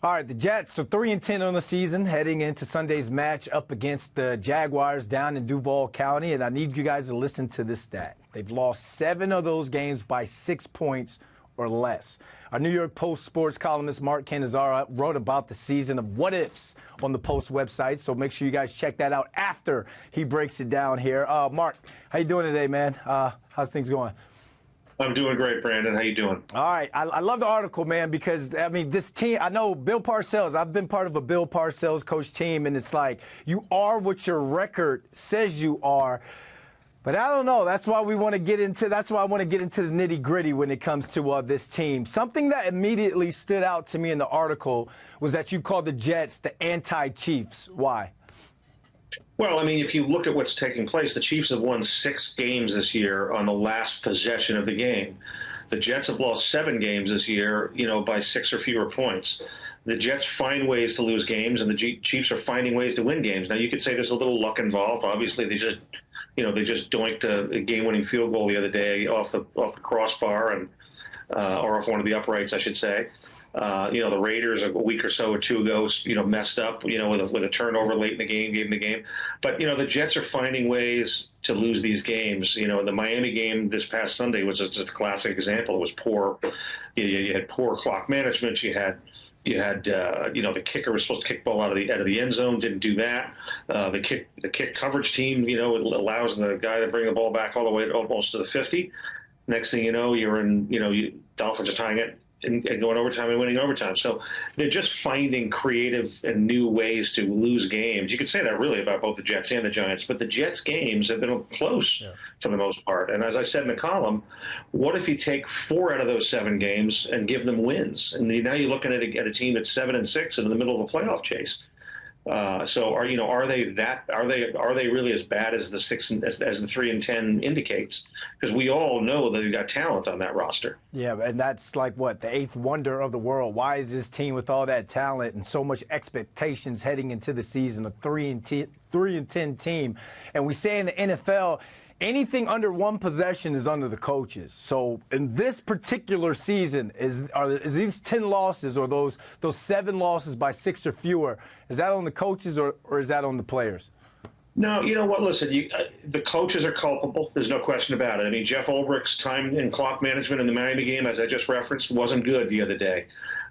All right, the Jets are 3-10 on the season, heading into Sunday's match up against the Jaguars down in Duval County. And I need you guys to listen to this stat. They've lost 7 of those games by 6 points or less. Our New York Post sports columnist Mark Cannizzaro wrote about the season of what ifs on the Post website, so make sure you guys check that out after he breaks it down here. Mark, how you doing today, man? How's things going? I'm doing great, Brandon. How you doing? All right. I love the article, man, because, I mean, this team, I know Bill Parcells, I've been part of a Bill Parcells coach team, and it's like you are what your record says you are. But I don't know. That's why I want to get into the nitty gritty when it comes to this team. Something that immediately stood out to me in the article was that you called the Jets the anti-Chiefs. Why? Well, I mean, if you look at what's taking place, the Chiefs have won 6 games this year on the last possession of the game. The Jets have lost 7 games this year, by 6 or fewer points. The Jets find ways to lose games, and the Chiefs are finding ways to win games. Now, you could say there's a little luck involved. Obviously, they just doinked a game-winning field goal the other day off the crossbar or off one of the uprights, I should say. The Raiders a week or so or two ago, messed up, with a turnover late in the game, gave them the game. But, the Jets are finding ways to lose these games. The Miami game this past Sunday was just a classic example. It was poor. You had poor clock management. You had the kicker was supposed to kick the ball out of the end zone, didn't do that. The kick coverage team, it allows the guy to bring the ball back all the way almost to the 50. Next thing you know, Dolphins are tying it and going overtime and winning overtime. So they're just finding creative and new ways to lose games. You could say that really about both the Jets and the Giants, but the Jets games have been close for the most part. And as I said in the column, what if you take 4 out of those 7 games and give them wins? And now you're looking at a team that's 7-6 and in the middle of a playoff chase. So are they really as bad as the 3-10 indicates? Because we all know that they've got talent on that roster. Yeah, and that's like what, the 8th wonder of the world. Why is this team with all that talent and so much expectations heading into the season, a 3-10 team? And we say in the NFL, anything under 1 possession is under the coaches. So in this particular season, is these 10 losses or those 7 losses by 6 or fewer, is that on the coaches or is that on the players? No, you know what? Listen, the coaches are culpable. There's no question about it. I mean, Jeff Ulbricht's time in clock management in the Miami game, as I just referenced, wasn't good the other day.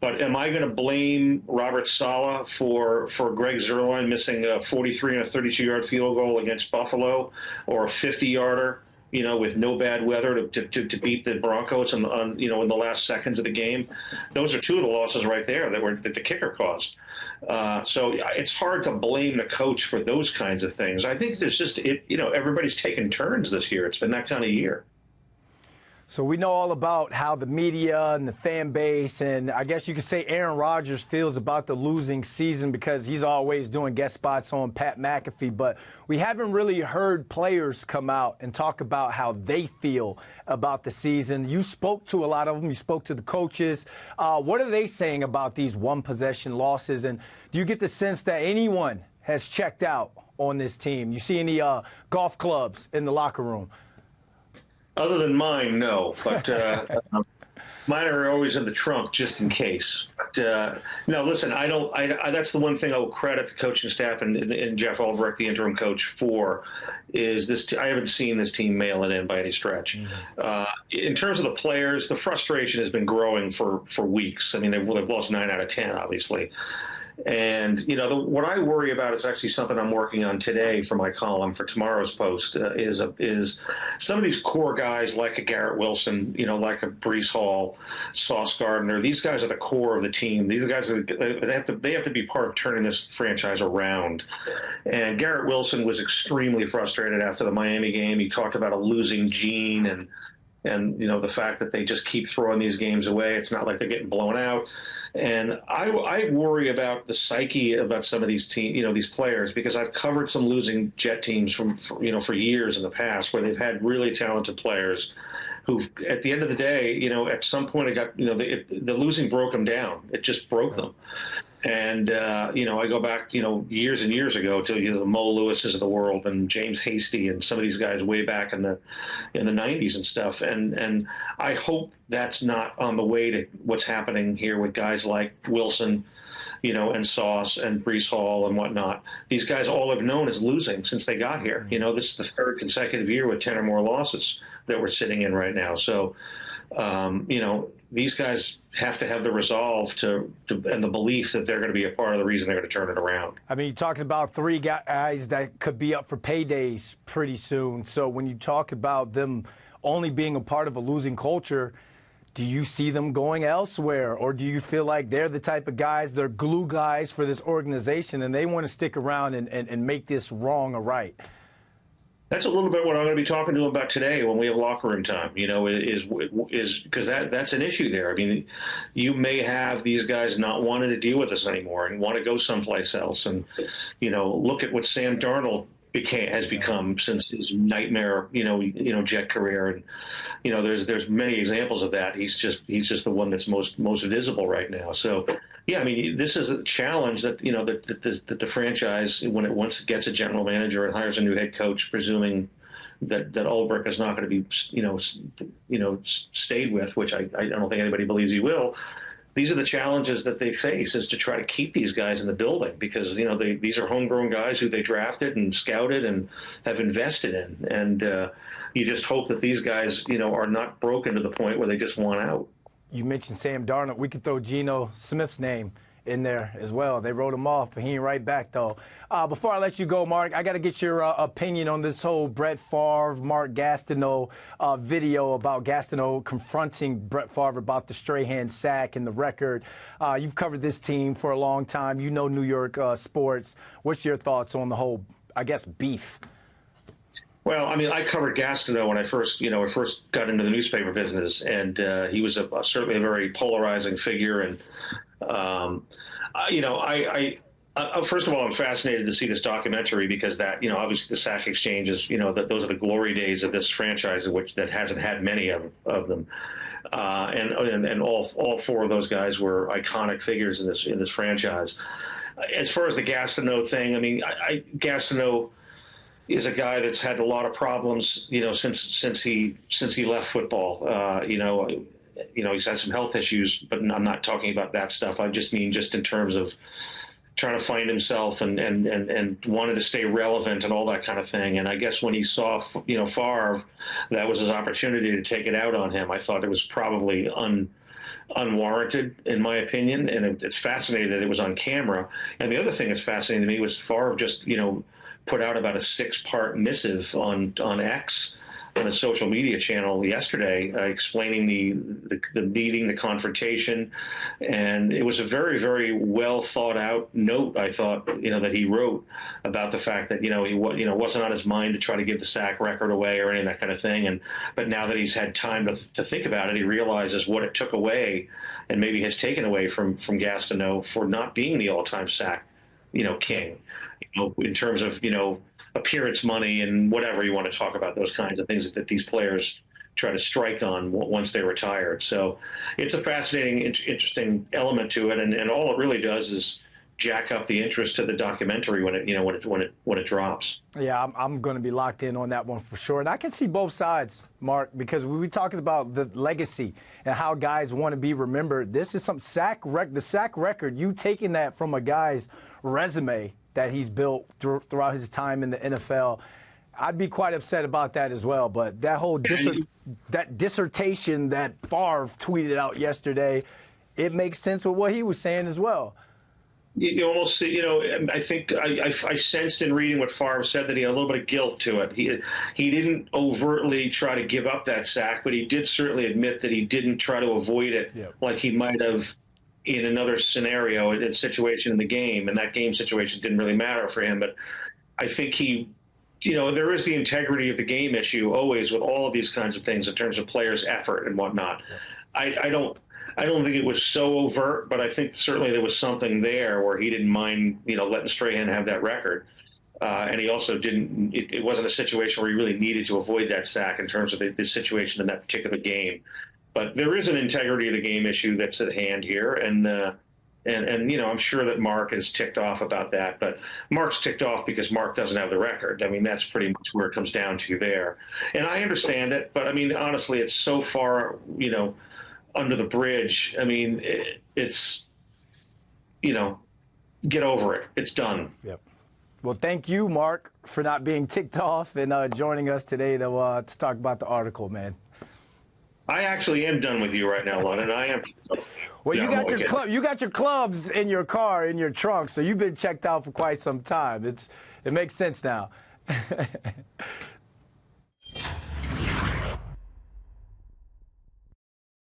But am I going to blame Robert Saleh for Greg Zuerlein missing a 43 and a 32-yard field goal against Buffalo, or a 50-yarder, with no bad weather to beat the Broncos in the last seconds of the game? Those are 2 of the losses right there that the kicker caused. So it's hard to blame the coach for those kinds of things. I think there's just everybody's taken turns this year. It's been that kind of year. So we know all about how the media and the fan base, and I guess you could say Aaron Rodgers feels about the losing season because he's always doing guest spots on Pat McAfee. But we haven't really heard players come out and talk about how they feel about the season. You spoke to a lot of them. You spoke to the coaches. What are they saying about these 1-possession losses? And do you get the sense that anyone has checked out on this team? You see any golf clubs in the locker room? Other than mine, no. But mine are always in the trunk just in case. But no, listen, I don't. That's the one thing I will credit the coaching staff and Jeff Ulbricht, the interim coach, for is this. I haven't seen this team mail it in by any stretch. In terms of the players, the frustration has been growing for weeks. I mean, they've lost 9 out of 10, obviously. And, what I worry about is actually something I'm working on today for my column for tomorrow's post is some of these core guys like a Garrett Wilson, like a Breece Hall, Sauce Gardner. These guys are the core of the team. These guys they have to be part of turning this franchise around. And Garrett Wilson was extremely frustrated after the Miami game. He talked about a losing gene and the fact that they just keep throwing these games away. It's not like they're getting blown out. And I worry about the psyche about some of these these players, because I've covered some losing Jet teams for years in the past where they've had really talented players who, at the end of the day, at some point it got, the losing broke them down. It just broke them. And I go back, years and years ago to the Mo Lewis's of the world and James Hasty and some of these guys way back in the '90s and stuff. And I hope that's not on the way to what's happening here with guys like Wilson, and Sauce and Brees Hall and whatnot. These guys all have known is losing since they got here. This is the third consecutive year with 10 or more losses that we're sitting in right now. So, these guys have to have the resolve to and the belief that they're going to be a part of the reason they're going to turn it around. I mean, you're talking about three guys that could be up for paydays pretty soon. So when you talk about them only being a part of a losing culture, do you see them going elsewhere? Or do you feel like they're the type of guys, they're glue guys for this organization, and they want to stick around and make this wrong or right? That's a little bit what I'm going to be talking to them about today when we have locker room time, is because that's an issue there. I mean, you may have these guys not wanting to deal with us anymore and want to go someplace else. And, look at what Sam Darnold has become since his nightmare, Jet career. And, there's many examples of that. He's just the one that's most visible right now. So, yeah, I mean, this is a challenge that, that the franchise, when it once gets a general manager and hires a new head coach, presuming that Ulbrich is not going to be, stayed with, which I don't think anybody believes he will. These are the challenges that they face, is to try to keep these guys in the building because, these are homegrown guys who they drafted and scouted and have invested in. And you just hope that these guys, are not broken to the point where they just want out. You mentioned Sam Darnold. We could throw Geno Smith's name in there as well. They wrote him off, but he ain't right back, though. Before I let you go, Mark, I got to get your opinion on this whole Brett Favre, Mark Gastineau video about Gastineau confronting Brett Favre about the Strahan sack and the record. You've covered this team for a long time. You know New York sports. What's your thoughts on the whole, I guess, beef? Well, I mean, I covered Gastineau when I first got into the newspaper business, and he was certainly a very polarizing figure. And first of all, I'm fascinated to see this documentary because that, obviously the sack exchange is, those are the glory days of this franchise, that hasn't had many of them. And all four of those guys were iconic figures in this franchise. As far as the Gastineau thing, I mean, Gastineau is a guy that's had a lot of problems, since he left football. He's had some health issues, but I'm not talking about that stuff. I just mean just in terms of trying to find himself and wanted to stay relevant and all that kind of thing. And I guess when he saw, Favre, that was his opportunity to take it out on him. I thought it was probably unwarranted, in my opinion. And it's fascinating that it was on camera. And the other thing that's fascinating to me was Favre just, put out about a 6-part missive on X, on a social media channel yesterday, explaining the meeting, the confrontation, and it was a very, very well thought out note. I thought, that he wrote about the fact that he wasn't on his mind to try to give the sack record away or any of that kind of thing. But now that he's had time to think about it, he realizes what it took away, and maybe has taken away from Gastineau for not being the all-time sack, king. In terms of, appearance money and whatever you want to talk about, those kinds of things that these players try to strike on once they're retired. So it's a fascinating, interesting element to it. And all it really does is jack up the interest to the documentary when it drops. Yeah, I'm going to be locked in on that one for sure. And I can see both sides, Mark, because we were talking about the legacy and how guys want to be remembered. This is some the sack record. You taking that from a guy's resume that he's built throughout his time in the NFL. I'd be quite upset about that as well. But that whole that dissertation that Favre tweeted out yesterday, it makes sense with what he was saying as well. You almost see, I think I sensed in reading what Favre said that he had a little bit of guilt to it. He didn't overtly try to give up that sack, but he did certainly admit that he didn't try to avoid it like he might have in another scenario, a situation in the game, and that game situation didn't really matter for him. But I think there is the integrity of the game issue always with all of these kinds of things in terms of players' effort and whatnot. I don't think it was so overt, but I think certainly there was something there where he didn't mind, letting Strahan have that record. And he also didn't, it wasn't a situation where he really needed to avoid that sack in terms of the situation in that particular game. But there is an integrity of the game issue that's at hand here. And, And you know, I'm sure that Mark is ticked off about that, but Mark's ticked off because Mark doesn't have the record. I mean, that's pretty much where it comes down to there. And I understand it, but I mean, honestly, it's so far, you know, under the bridge. I mean, it's, you know, get over it. It's done. Yep. Well, thank you, Mark, for not being ticked off and joining us today to talk about the article, man. I actually am done with you right now, London. I am. Well, Yeah, you got your clubs in your car, in your trunk, so you've been checked out for quite some time. It makes sense now.